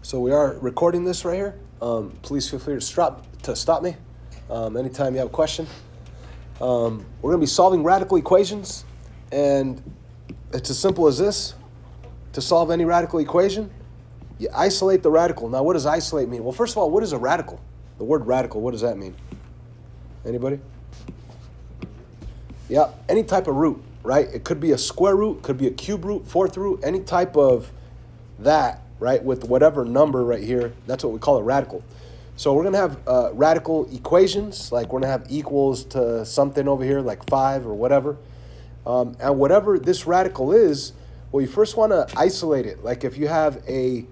So we are recording this right here. Please feel free to stop me anytime you have a question. We're going to be solving radical equations, and it's as simple as this. To solve any radical equation, you isolate the radical. Now, what does isolate mean? Well, first of all, what is a radical? The word radical, what does that mean? Anybody? Yeah, any type of root, right? It could be a square root, could be a cube root, fourth root, any type of that, right, with whatever number right here. That's what we call a radical. So we're going to have radical equations, like we're going to have equals to something over here, like 5 or whatever. And whatever this radical is, well, you first want to isolate it. Like if you have a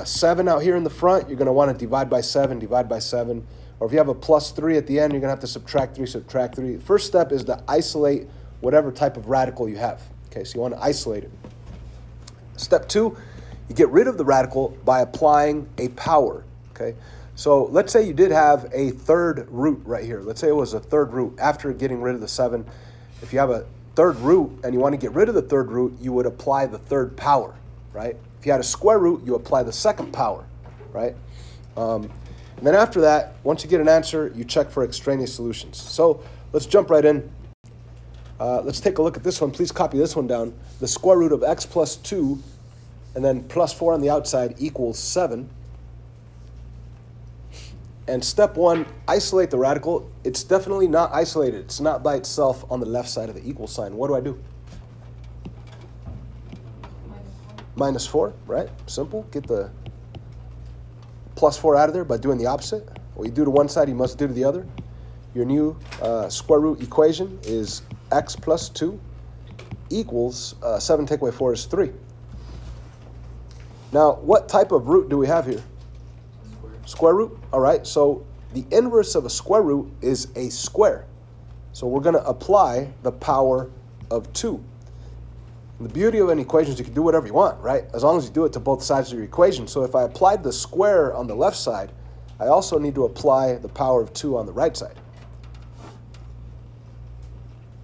7 out here in the front, you're going to want to divide by 7. Or if you have a plus 3 at the end, you're going to have to subtract 3. First step is to isolate whatever type of radical you have. Okay, so you want to isolate it. Step 2, you get rid of the radical by applying a power. Okay, so let's say you did have a third root right here. Let's say it was a third root after getting rid of the 7. If you have a third root and you want to get rid of the third root, you would apply the third power, right? If you had a square root, you apply the second power, right? And then after that, once you get an answer, you check for extraneous solutions. So let's jump right in. Let's take a look at this one. Please copy this one down. The square root of x plus 2 and then plus 4 on the outside equals 7. And step 1, isolate the radical. It's definitely not isolated. It's not by itself on the left side of the equal sign. What do? Minus 4, right? Simple. Get the plus 4 out of there by doing the opposite. What you do to one side, you must do to the other. Your new square root equation is x plus 2 equals 7 take away 4 is 3. Now, what type of root do we have here? Square root. All right, so the inverse of a square root is a square. So we're going to apply the power of 2. And the beauty of an equation is you can do whatever you want, right? As long as you do it to both sides of your equation. So if I applied the square on the left side, I also need to apply the power of 2 on the right side.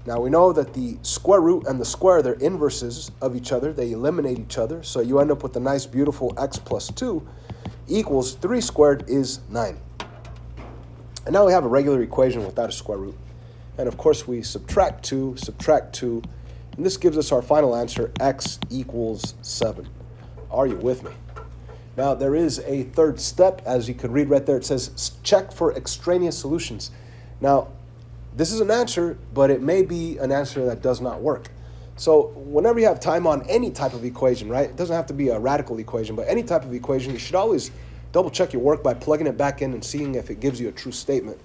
Now we know that the square root and the square, they're inverses of each other. They eliminate each other. So you end up with a nice, beautiful x plus 2 equals 3 squared is 9. And now we have a regular equation without a square root. And of course we subtract 2, and this gives us our final answer, x equals 7. Are you with me? Now there is a third step, as you could read right there. It says check for extraneous solutions. Now this is an answer, but it may be an answer that does not work. So whenever you have time on any type of equation, right? It doesn't have to be a radical equation, but any type of equation, you should always double check your work by plugging it back in and seeing if it gives you a true statement.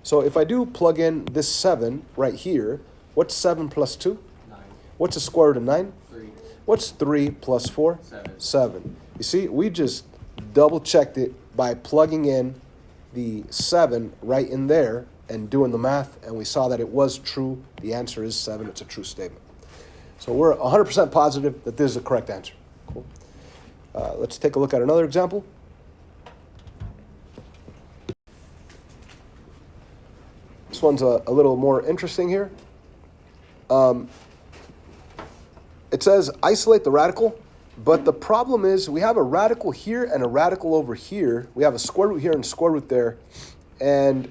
So if I do plug in this 7 right here, what's 7 plus 2? 9. What's the square root of 9? 3. What's 3 plus 4? 7. You see, we just double checked it by plugging in the 7 right in there and doing the math, and we saw that it was true. The answer is 7. It's a true statement. So we're 100% positive that this is the correct answer. Cool. Let's take a look at another example. This one's a little more interesting here. It says isolate the radical, but the problem is we have a radical here and a radical over here. We have a square root here and square root there, and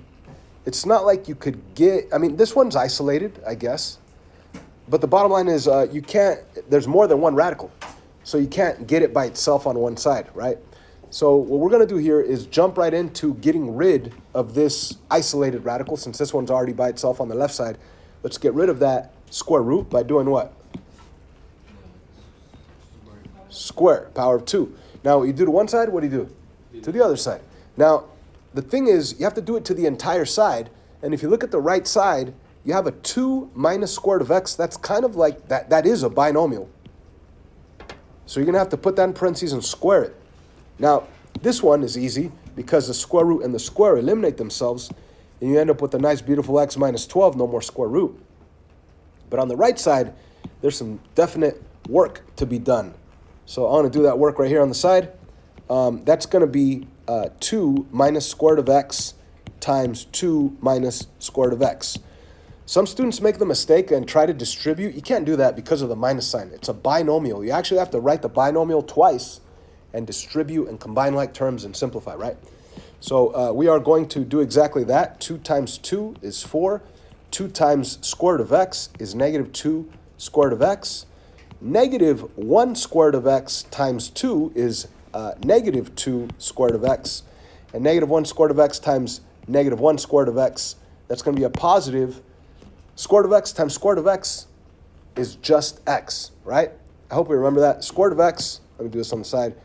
it's not like you could get, this one's isolated, I guess. But the bottom line is you can't, there's more than one radical. So you can't get it by itself on one side, right? So what we're going to do here is jump right into getting rid of this isolated radical. Since this one's already by itself on the left side, let's get rid of that square root by doing what? Square, power of 2. Now, what you do to one side, what do? To the other side. Now, the thing is, you have to do it to the entire side. And if you look at the right side, you have a 2 minus square root of x. That's kind of like, that is a binomial. So you're going to have to put that in parentheses and square it. Now, this one is easy because the square root and the square eliminate themselves, and you end up with a nice, beautiful x minus 12, no more square root. But on the right side, there's some definite work to be done. So I want to do that work right here on the side. That's going to be 2 minus square root of x times 2 minus square root of x. Some students make the mistake and try to distribute. You can't do that because of the minus sign. It's a binomial. You actually have to write the binomial twice and distribute and combine like terms and simplify, right? So we are going to do exactly that. 2 times 2 is 4. 2 times square root of x is negative 2 square root of x. Negative 1 square root of x times 2 is negative 2 square root of x. And negative 1 square root of x times negative 1 square root of x, that's going to be a positive. Square root of x times square root of x is just x, right? I hope we remember that. Square root of x, let me do this on the side,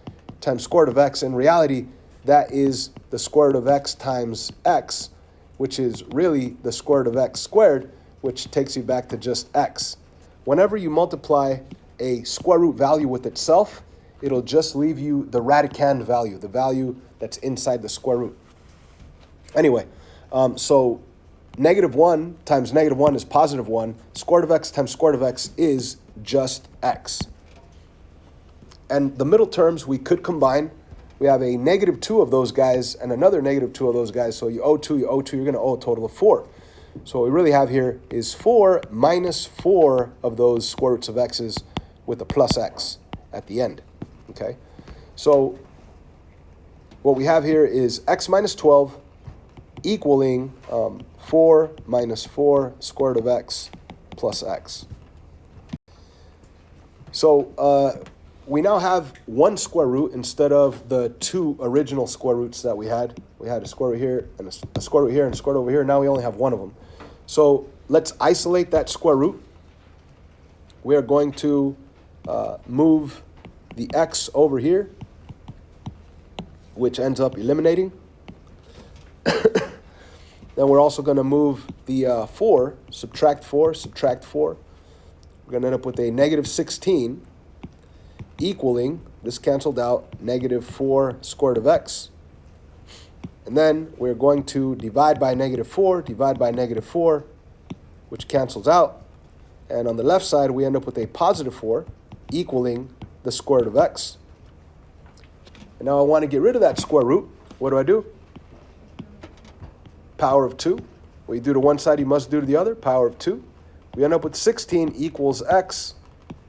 times square root of x. In reality, that is the square root of x times x, which is really the square root of x squared, which takes you back to just x. Whenever you multiply a square root value with itself, it'll just leave you the radicand value, the value that's inside the square root. Anyway, so negative 1 times negative 1 is positive 1. Square root of x times square root of x is just x. And the middle terms we could combine. We have a negative 2 of those guys and another negative 2 of those guys. So you owe 2, you're going to owe a total of 4. So what we really have here is 4 minus 4 of those square roots of x's with a plus x at the end. Okay, so what we have here is x minus 12 equaling 4 minus 4 square root of x plus x. So we now have one square root instead of the 2 original square roots that we had. We had a square root here and a square root here and a square root over here. Now we only have one of them. So let's isolate that square root. We are going to move the x over here, which ends up eliminating. Then we're also going to move the 4, subtract 4, subtract 4. We're going to end up with a negative 16 equaling, this canceled out, negative 4 square root of x. And then we're going to divide by negative 4, divide by negative 4, which cancels out. And on the left side, we end up with a positive 4 equaling the square root of x. And now I want to get rid of that square root. What do? Power of 2. What you do to one side, you must do to the other. Power of 2. We end up with 16 equals x,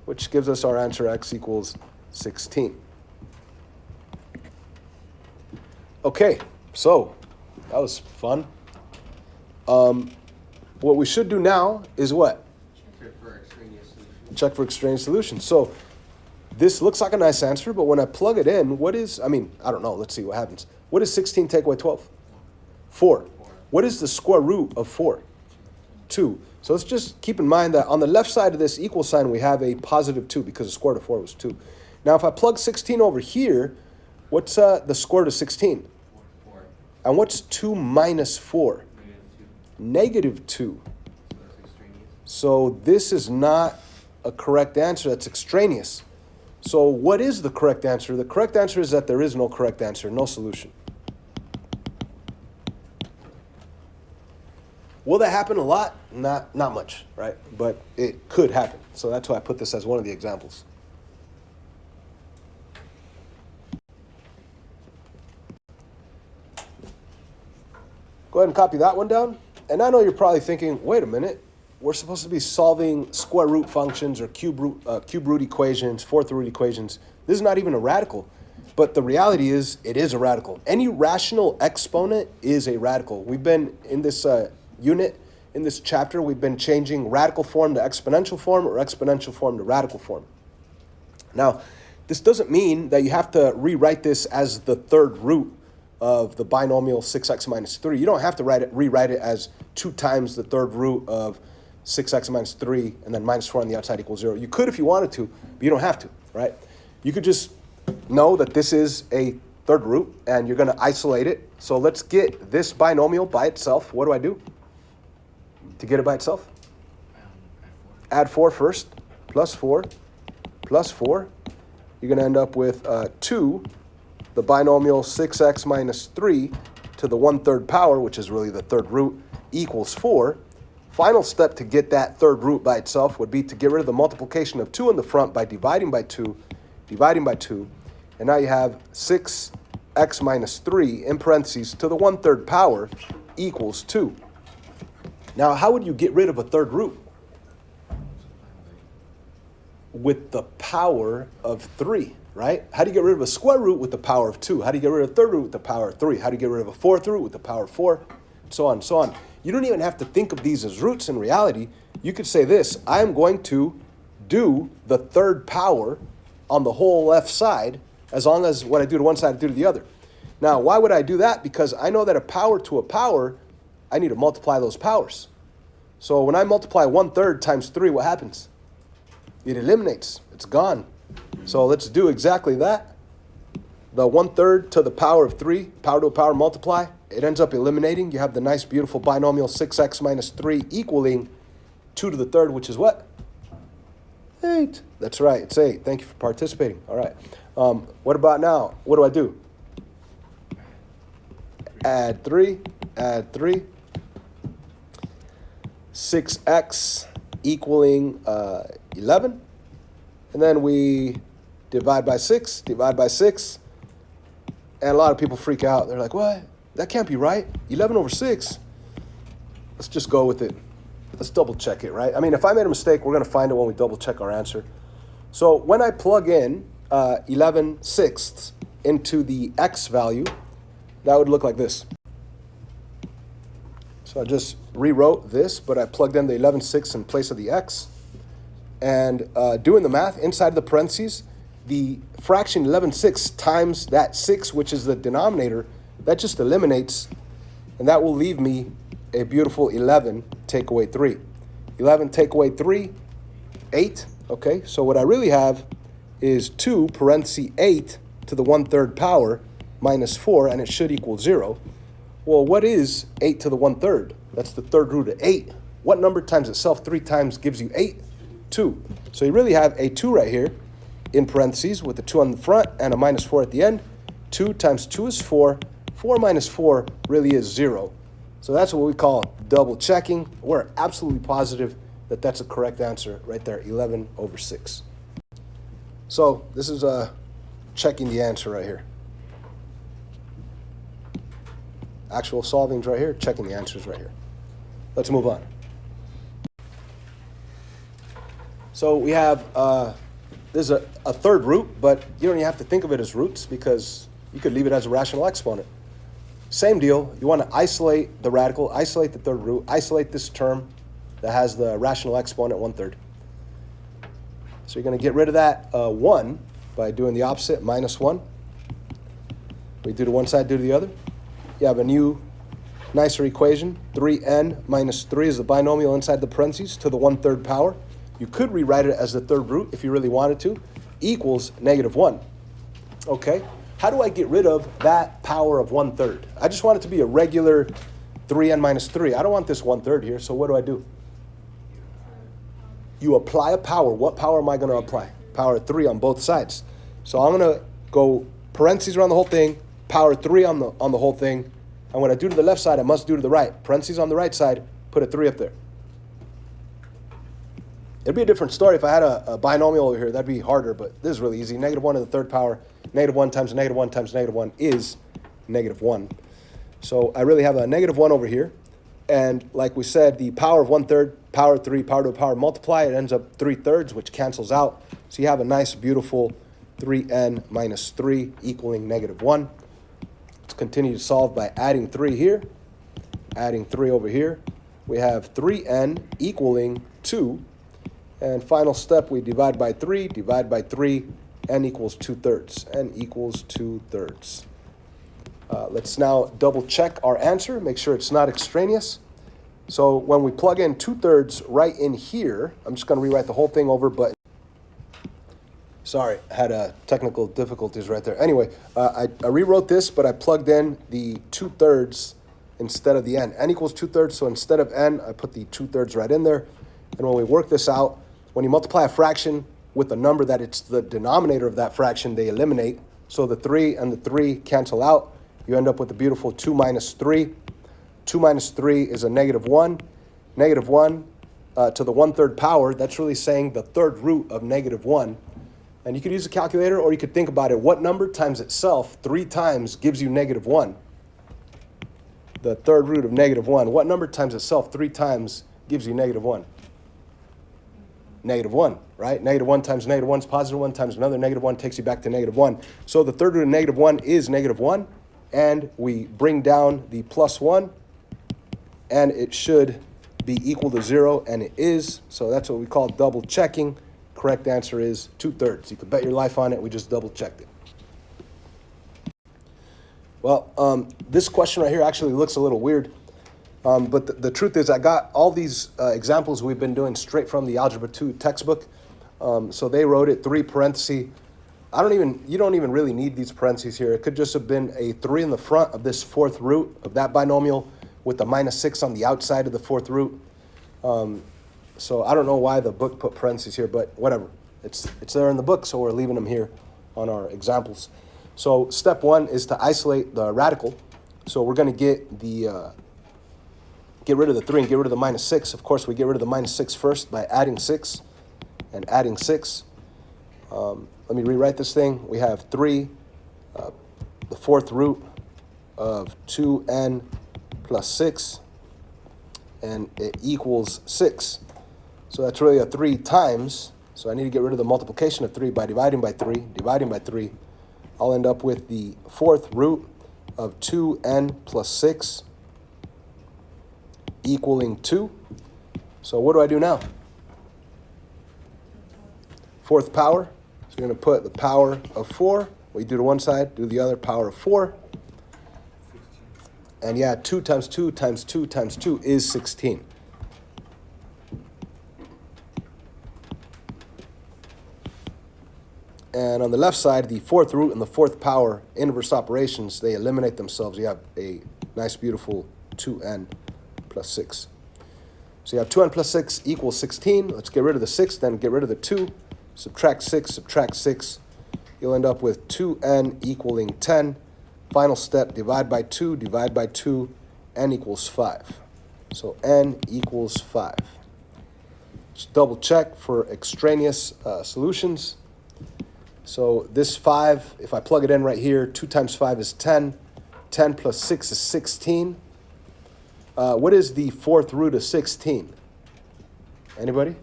which gives us our answer, x equals 16. Okay, so that was fun. What we should do now is what? Check for extraneous solutions. So this looks like a nice answer, but when I plug it in, I don't know. Let's see what happens. What is 16 take away 12? 4. What is the square root of 4? 2. So let's just keep in mind that on the left side of this equal sign, we have a positive 2 because the square root of 4 was 2. Now, if I plug 16 over here, what's the square root of 16? 4. And what's 2 minus 4? Negative 2. So this is not a correct answer. That's extraneous. So what is the correct answer? The correct answer is that there is no correct answer, no solution. Will that happen a lot? Not much, right? But it could happen. So that's why I put this as one of the examples. Go ahead and copy that one down. And I know you're probably thinking, wait a minute, we're supposed to be solving square root functions or cube root equations, fourth root equations. This is not even a radical. But the reality is, it is a radical. Any rational exponent is a radical. We've been in this unit, in this chapter, we've been changing radical form to exponential form or exponential form to radical form. Now, this doesn't mean that you have to rewrite this as the third root of the binomial 6x minus 3. You don't have to rewrite it as 2 times the third root of 6x minus 3 and then minus 4 on the outside equals 0. You could if you wanted to, but you don't have to, right? You could just know that this is a third root and you're going to isolate it. So let's get this binomial by itself. What do I do to get it by itself? Add 4 first, plus 4, plus 4. You're going to end up with 2, the binomial 6x minus 3 to the 1/3 power, which is really the third root, equals 4. Final step to get that third root by itself would be to get rid of the multiplication of 2 in the front by dividing by 2, and now you have 6x minus 3 in parentheses to the 1/3 power equals 2. Now, how would you get rid of a third root? With the power of 3, right? How do you get rid of a square root with the power of 2? How do you get rid of a third root with the power of 3? How do you get rid of a fourth root with the power of 4? So on and so on. You don't even have to think of these as roots in reality. You could say this: I am going to do the third power on the whole left side, as long as what I do to one side I do to the other. Now, why would I do that? Because I know that a power to a power, I need to multiply those powers. So when I multiply 1/3 times 3, what happens? It eliminates. It's gone. So let's do exactly that. The 1/3 to the power of 3, power to a power multiply, it ends up eliminating. You have the nice, beautiful binomial 6x minus 3 equaling 2 to the third, which is what? 8. That's right, it's 8. Thank you for participating. All right. What about now? What do I do? Add 3, add 3. 6x equaling 11. And then we divide by 6, divide by 6. And a lot of people freak out. They're like, what? That can't be right. 11 over 6. Let's just go with it. Let's double check it, right? I mean, if I made a mistake, we're going to find it when we double check our answer. So when I plug in 11/6 into the x value, that would look like this. So I just rewrote this, but I plugged in the 11/6 in place of the x. And doing the math, inside the parentheses, the fraction 11/6 times that 6, which is the denominator, that just eliminates, and that will leave me a beautiful 11 take away 3. 11 take away 3, 8. Okay, so what I really have is 2 parenthesis 8 to the 1/3 power minus 4, and it should equal 0. Well, what is 8 to the 1/3? That's the third root of 8. What number times itself 3 times gives you 8? 2. So you really have a 2 right here in parentheses with the 2 on the front and a minus 4 at the end. 2 times 2 is 4. 4 minus 4 really is 0. So that's what we call double checking. We're absolutely positive that that's a correct answer right there, 11 over 6. So this is checking the answer right here. Actual solving's right here, checking the answers right here. Let's move on. So we have, there's a third root, but you don't even have to think of it as roots because you could leave it as a rational exponent. Same deal. You want to isolate the radical, isolate the third root, isolate this term that has the rational exponent 1/3. So you're going to get rid of that 1 by doing the opposite, minus 1. We do to one side, do to the other. You have a new, nicer equation. 3n minus 3 is the binomial inside the parentheses to the 1/3 power. You could rewrite it as the third root if you really wanted to, equals -1. Okay. How do I get rid of that power of 1/3? I just want it to be a regular 3n minus 3. I don't want this 1/3 here, so what do? You apply a power. What power am I going to apply? Power 3 on both sides. So I'm going to go parentheses around the whole thing, power 3 on the whole thing, and what I do to the left side, I must do to the right. Parentheses on the right side, put a 3 up there. It'd be a different story if I had a binomial over here. That'd be harder, but this is really easy. -1 to the third power, -1 times -1 times -1 is -1. So I really have a -1 over here. And like we said, the power of 1/3, power 3, power to a power multiply, it ends up 3/3, which cancels out. So you have a nice, beautiful 3n minus 3 equaling -1. Let's continue to solve by adding 3 here, adding 3 over here. We have 3n equaling 2. And final step, we divide by 3, n equals 2/3, n equals 2/3. Let's now double check our answer, make sure it's not extraneous. So when we plug in 2/3 right in here, I'm just going to rewrite the whole thing over, but sorry, I had technical difficulties right there. Anyway, I rewrote this, but I plugged in the 2/3 instead of the n. N equals 2/3, so instead of n, I put the 2/3 right in there. And when we work this out, when you multiply a fraction with a number that it's the denominator of that fraction, they eliminate. So the 3 and the 3 cancel out. You end up with the beautiful 2 minus 3. 2 minus 3 is a -1. -1 to the 1/3 power, that's really saying the third root of -1. And you could use a calculator, or you could think about it. What number times itself 3 times gives you -1? The third root of -1. What number times itself 3 times gives you -1? negative 1, right? Negative 1 times negative 1 is positive 1 times another negative 1 takes you back to negative 1. So the third root of negative 1 is negative 1, and we bring down the plus 1, and it should be equal to 0, and it is. So that's what we call double checking. Correct answer is 2/3. You could bet your life on it. We just double checked it. Well, this question right here actually looks a little weird. But the truth is I got all these examples we've been doing straight from the Algebra 2 textbook. So they wrote it 3 parentheses. You don't even really need these parentheses here. It could just have been a 3 in the front of this fourth root of that binomial with the minus 6 on the outside of the fourth root. So I don't know why the book put parentheses here, but whatever. It's there in the book, so we're leaving them here on our examples. So step 1 is to isolate the radical. So we're going to get rid of the 3 and get rid of the minus 6. Of course, we get rid of the minus 6 first by adding 6 and adding 6. Let me rewrite this thing. We have 3, the fourth root of 2n plus 6, and it equals 6. So that's really a 3 times. So I need to get rid of the multiplication of 3 by dividing by 3. Dividing by 3, I'll end up with the fourth root of 2n plus 6 equaling 2. So what do I do now? Fourth power. So you're going to put the power of 4. What you do to one side, do the other, power of 4. And yeah, 2 times 2 times 2 times 2 is 16. And on the left side, the fourth root and the fourth power inverse operations, they eliminate themselves. You have a nice, beautiful 2n plus 6. So you have 2n plus 6 equals 16. Let's get rid of the 6, then get rid of the 2. Subtract 6, subtract 6. You'll end up with 2n equaling 10. Final step, divide by 2, n equals 5. So n equals 5. Just double check for extraneous solutions. So this 5, if I plug it in right here, 2 times 5 is 10. 10 plus 6 is 16. What is the fourth root of 16? Anybody?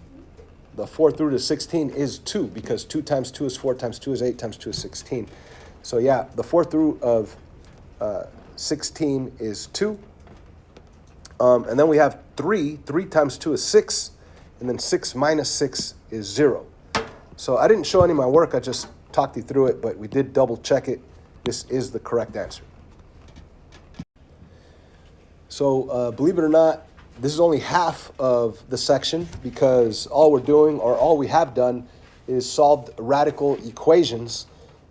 The fourth root of 16 is 2, because 2 times 2 is 4, times 2 is 8, times 2 is 16. So yeah, the fourth root of 16 is 2. And then we have 3. 3 times 2 is 6. And then 6 minus 6 is 0. So I didn't show any of my work. I just talked you through it, but we did double check it. This is the correct answer. So believe it or not, this is only half of the section, because all we're doing, or all we have done, is solved radical equations.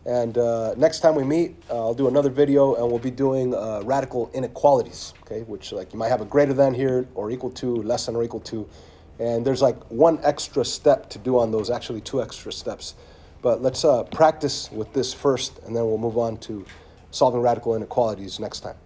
And next time we meet, I'll do another video, and we'll be doing radical inequalities, okay? Which, like, you might have a greater than here, or equal to, less than or equal to. And there's like 1 extra step to do on those, actually 2 extra steps. But let's practice with this first, and then we'll move on to solving radical inequalities next time.